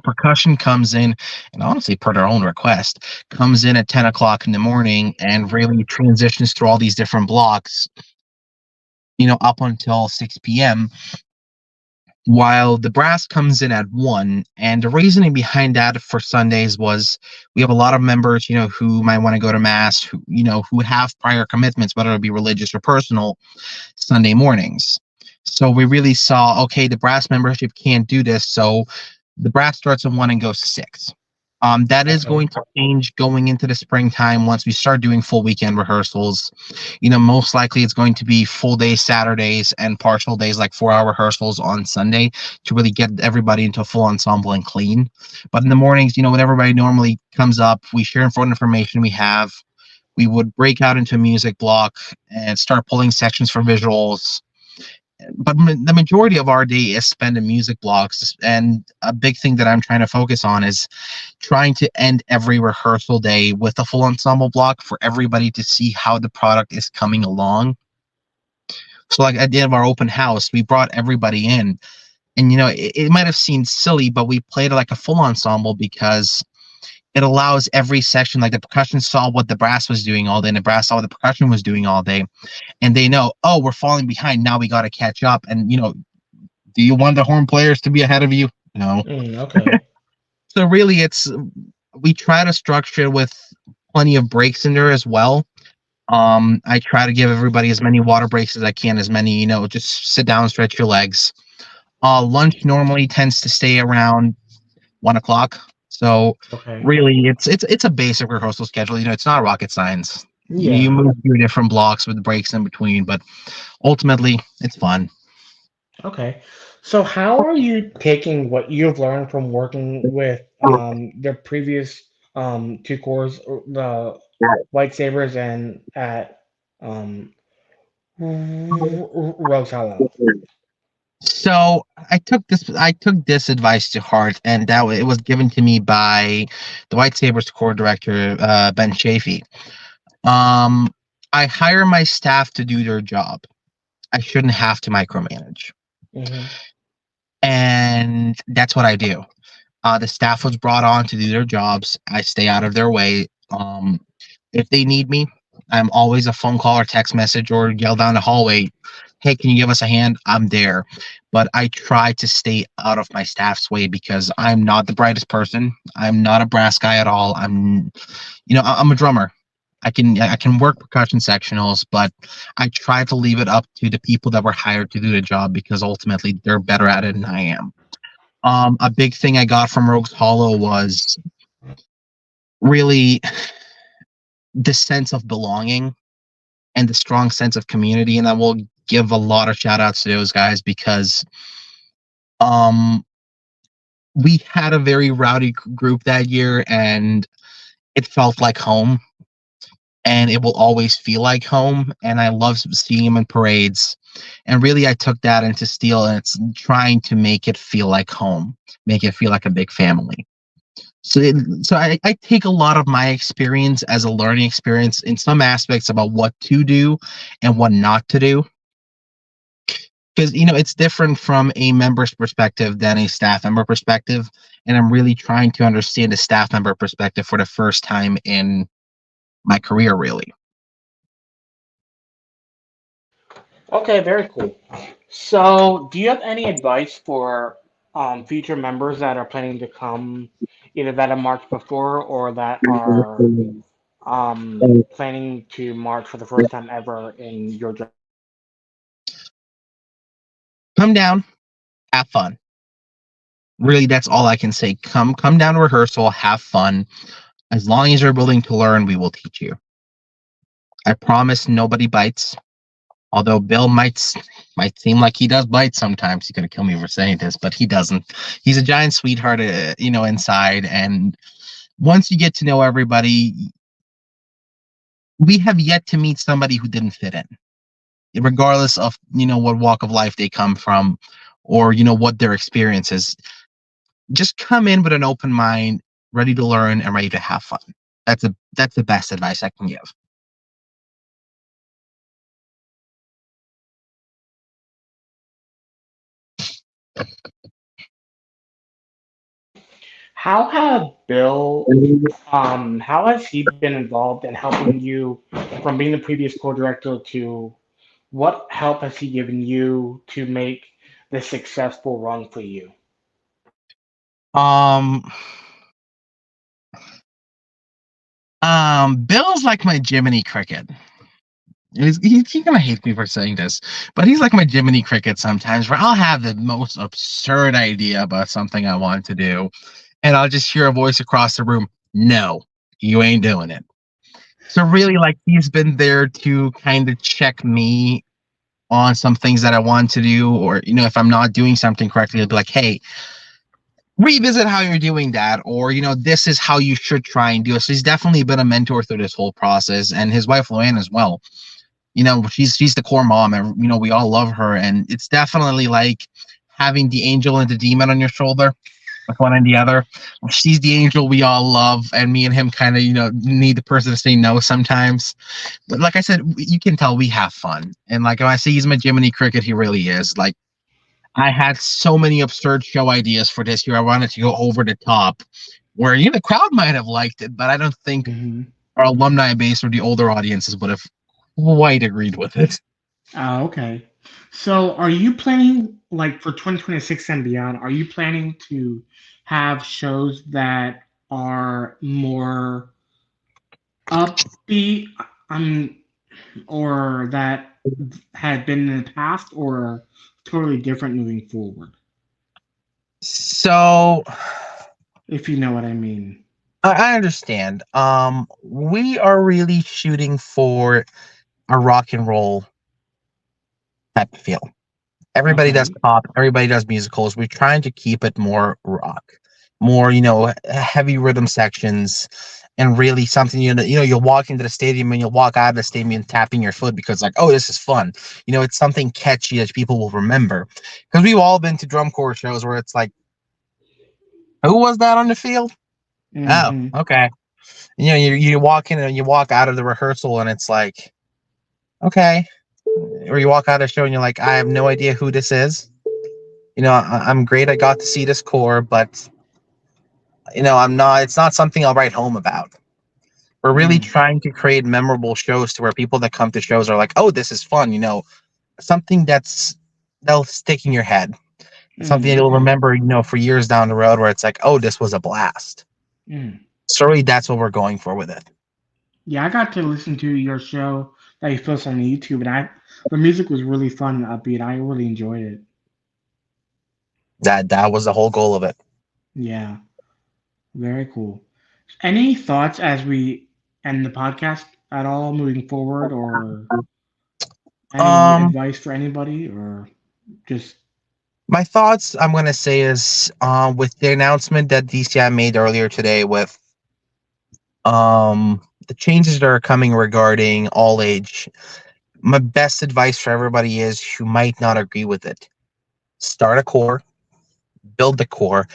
Percussion comes in, and honestly, per their own request, comes in at 10 o'clock in the morning and really transitions through all these different blocks, up until 6 p.m. While the brass comes in at 1. And the reasoning behind that for Sundays was we have a lot of members, who might want to go to mass, who have prior commitments, whether it be religious or personal, Sunday mornings. So we really saw, okay, the brass membership can't do this, so the brass starts at 1 and goes to 6. That is Okay. going to change going into the springtime once we start doing full weekend rehearsals. Most likely it's going to be full day Saturdays and partial days, like 4 hour rehearsals on Sunday to really get everybody into a full ensemble and clean. But in the mornings, when everybody normally comes up, we share important information we have. We would break out into a music block and start pulling sections for visuals. But the majority of our day is spent in music blocks. And a big thing that I'm trying to focus on is trying to end every rehearsal day with a full ensemble block for everybody to see how the product is coming along. So, like at the end of our open house, we brought everybody in, and it might have seemed silly, but we played like a full ensemble because it allows every section, like the percussion saw what the brass was doing all day, and the brass saw what the percussion was doing all day, and they know, oh, we're falling behind. Now we got to catch up. And do you want the horn players to be ahead of you? No. Okay. So really, we try to structure it with plenty of breaks in there as well. I try to give everybody as many water breaks as I can, as many, just sit down, stretch your legs. Lunch normally tends to stay around 1 o'clock. So Okay. really, it's a basic rehearsal schedule. It's not rocket science. You Yeah. move through different blocks with breaks in between, but ultimately, it's fun. Okay. So how are you taking what you've learned from working with the previous two cores, the White Sabers and at um, Rose Hollow? So I took this advice to heart, and it was given to me by the White Sabres core director, Ben Chafee. Um, I hire my staff to do their job. I shouldn't have to micromanage, Hmm. and that's what I do. The staff was brought on to do their jobs. I stay out of their way. If they need me, I'm always a phone call or text message or yell down the hallway, hey, can you give us a hand? I'm there. But I try to stay out of my staff's way because I'm not the brightest person. I'm not a brass guy at all. I'm a drummer. I can work percussion sectionals, but I try to leave it up to the people that were hired to do the job because ultimately they're better at it than I am. A big thing I got from Rogues Hollow was really the sense of belonging and the strong sense of community. And I will give a lot of shout outs to those guys because um, we had a very rowdy group that year and it felt like home and it will always feel like home. And I love seeing them in parades. And really, I took that into Steel and it's trying to make it feel like home, make it feel like a big family. So I take a lot of my experience as a learning experience in some aspects about what to do and what not to do. Because it's different from a member's perspective than a staff member perspective, and I'm really trying to understand the staff member perspective for the first time in my career, really. Okay, very cool. So, do you have any advice for future members that are planning to come, either that have marched before or that are planning to march for the first time ever in your job? Come down, have fun. Really, that's all I can say. Come down to rehearsal, have fun. As long as you're willing to learn, we will teach you. I promise nobody bites. Although Bill might seem like he does bite sometimes. He's gonna kill me for saying this, but he doesn't. He's a giant sweetheart, inside. And once you get to know everybody, we have yet to meet somebody who didn't fit in, regardless of what walk of life they come from, or what their experience is. Just come in with an open mind, ready to learn and ready to have fun. That's the best advice I can give. How have Bill, how has he been involved in helping you from being the previous co-director to what help has he given you to make this successful run for you? Um, Bill's like my Jiminy Cricket. He's gonna hate me for saying this, but he's like my Jiminy Cricket sometimes, where I'll have the most absurd idea about something I want to do, and I'll just hear a voice across the room, no, you ain't doing it. So really, like, he's been there to kind of check me on some things that I want to do, or if I'm not doing something correctly, he'll be like, hey, revisit how you're doing that, or this is how you should try and do it. So he's definitely been a mentor through this whole process, and his wife Luann as well. She's the core mom, and we all love her, and it's definitely like having the angel and the demon on your shoulder, with one and the other. She's the angel we all love, and me and him kind of need the person to say no sometimes. But like I said, you can tell we have fun, and like when I say he's my Jiminy Cricket, he really is. Like, I had so many absurd show ideas for this year. I wanted to go over the top, where the crowd might have liked it, but I don't think Hmm. our alumni base or the older audiences would have quite agreed with it. Oh, okay. So, are you planning, like, for 2026 and beyond, are you planning to have shows that are more upbeat, um, or that had been in the past, or totally different moving forward, So if you know what I mean? I understand. We are really shooting for a rock and roll type of feel. Everybody does Okay. pop, everybody does musicals. We're trying to keep it more rock, more, heavy rhythm sections, and really something, you'll walk into the stadium and you'll walk out of the stadium tapping your foot because, like, oh, this is fun. It's something catchy that people will remember. Because we've all been to drum corps shows where it's like, who was that on the field? Oh, Mm-hmm. okay. You walk in and you walk out of the rehearsal and it's like, okay. Or you walk out of the show and you're like, I have no idea who this is. I'm great. I got to see this core, but I'm not. It's not something I'll write home about. We're really Mm. trying to create memorable shows to where people that come to shows are like, oh, this is fun. Something that'll stick in your head. Something Mm. you'll Okay. remember, for years down the road, where it's like, oh, this was a blast. Mm. So really, that's what we're going for with it. Yeah, I got to listen to your show that you posted on YouTube, and the music was really fun and upbeat. I really enjoyed it. That was the whole goal of it. Yeah, very cool. Any thoughts as we end the podcast at all moving forward, or any Um, advice for anybody, or just my thoughts, I'm gonna say, is with the announcement that DCI made earlier today with the changes that are coming regarding all age. My best advice for everybody is who might not agree with it: start a core, build the core,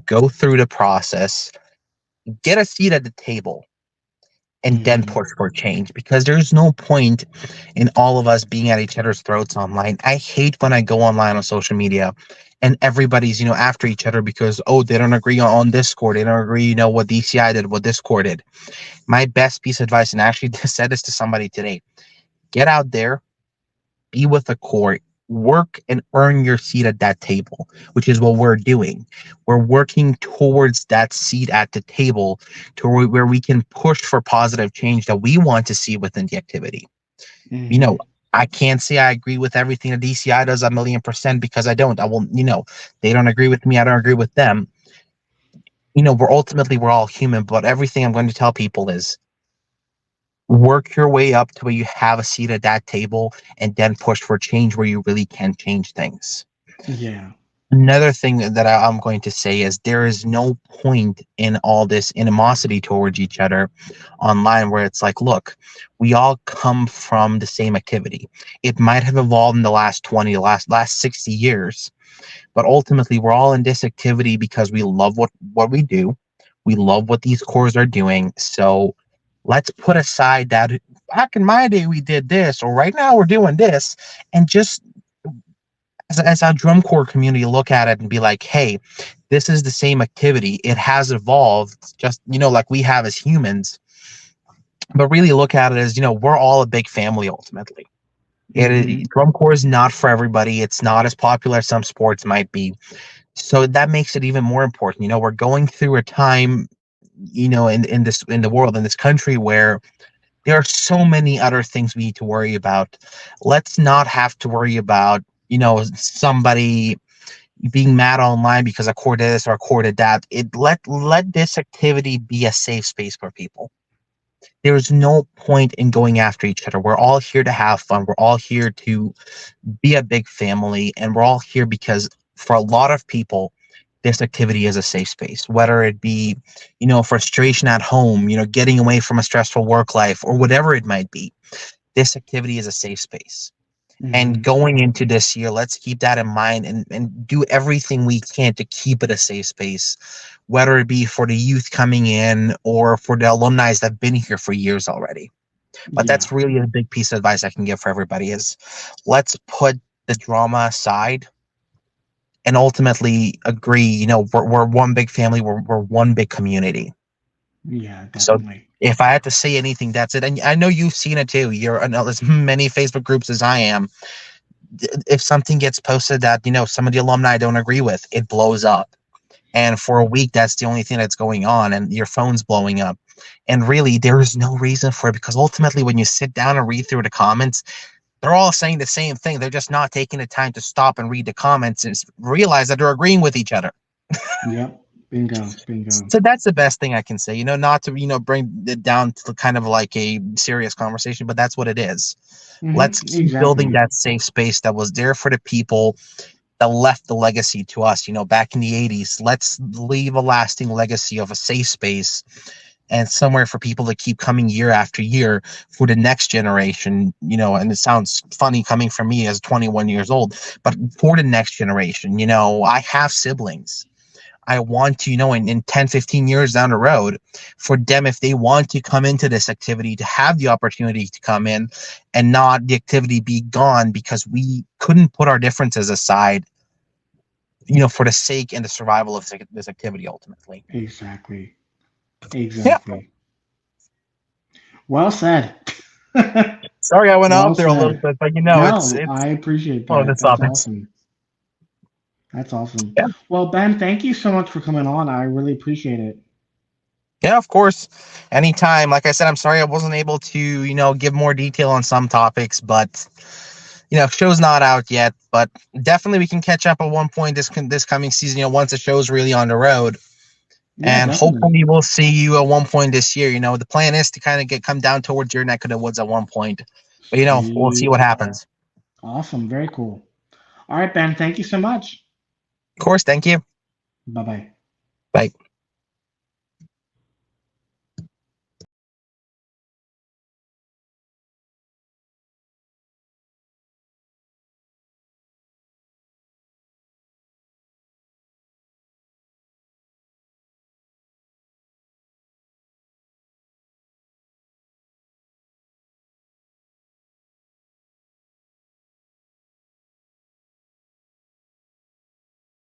go through the process, get a seat at the table, and then mm, push for change, because there's no point in all of us being at each other's throats online. I hate when I go online on social media and everybody's after each other because, oh, they don't agree on this core, they don't agree what DCI did, what this core did. My best piece of advice, and I actually said this to somebody today: get out there, be with the core, work and earn your seat at that table, which is what we're doing. We're working towards that seat at the table to where we can push for positive change that we want to see within the activity. You know, mm, I can't say I agree with everything that DCI does a million percent, because I don't. I will, they don't agree with me, I don't agree with them. We're all human, but everything I'm going to tell people is work your way up to where you have a seat at that table, and then push for change where you really can change things. yeah, Another thing that I'm going to say is there is no point in all this animosity towards each other online, where it's like, look, we all come from the same activity. It might have evolved in the last 20, the last 60 years, but ultimately we're all in this activity because we love what we do. We love what these cores are doing. So let's put aside that back in my day we did this, or right now we're doing this, and just as our drum corps community look at it and be like, hey, this is the same activity. It has evolved, just like we have as humans, but really look at it as we're all a big family ultimately. mm-hmm, Drum corps is not for everybody. It's not as popular as some sports might be. So that makes it even more important. We're going through a time, in the world, in this country, where there are so many other things we need to worry about. Let's not have to worry about, somebody, being mad online because a core did this or a core did that. Let this activity be a safe space for people. There's no point in going after each other. We're all here to have fun. We're all here to be a big family, and we're all here because for a lot of people, this activity is a safe space, whether it be, frustration at home, getting away from a stressful work life, or whatever it might be. This activity is a safe space. And Hmm. going into this year, let's keep that in mind and do everything we can to keep it a safe space, whether it be for the youth coming in or for the alumni that have been here for years already. But Yeah. that's really a big piece of advice I can give for everybody is let's put the drama aside and ultimately agree, we're one big family, we're one big community. Yeah, So definitely. if I had to say anything, that's it. And I know you've seen it too. You're in as many Facebook groups as I am. If something gets posted that, some of the alumni don't agree with, it blows up. And for a week, that's the only thing that's going on, and your phone's blowing up. And really, there is no reason for it because ultimately, when you sit down and read through the comments, they're all saying the same thing. They're just not taking the time to stop and read the comments and realize that they're agreeing with each other. Yep. Bingo. Bingo. So that's the best thing I can say. Not to bring it down to kind of like a serious conversation, but that's what it is. Let's keep building Exactly. that safe space that was there for the people that left the legacy to us, back in the 80s. Let's leave a lasting legacy of a safe space and somewhere for people to keep coming year after year for the next generation, and it sounds funny coming from me as 21 years old, but for the next generation, I have siblings. I want to, in 10, 15 years down the road, for them, if they want to come into this activity, to have the opportunity to come in and not the activity be gone because we couldn't put our differences aside, for the sake and the survival of this activity ultimately. Exactly. Yeah. Exactly. Well said. Sorry I went Well off there a little said. bit, but No, it's I appreciate one of the that. That's topics. awesome. That's awesome. Yeah. Well, Ben, thank you so much for coming on. I really appreciate it. Yeah, of course. Anytime. Like I said, I'm sorry I wasn't able to, give more detail on some topics, but show's not out yet. But definitely we can catch up at one point this coming season, once the show's really on the road. Yeah, And definitely. hopefully we'll see you at one point this year. The plan is to kind of come down towards your neck of the woods at one point. But we'll see Sweet. what happens. Awesome. Very cool. All right, Ben, thank you so much. Of course, thank you. Bye bye. Bye.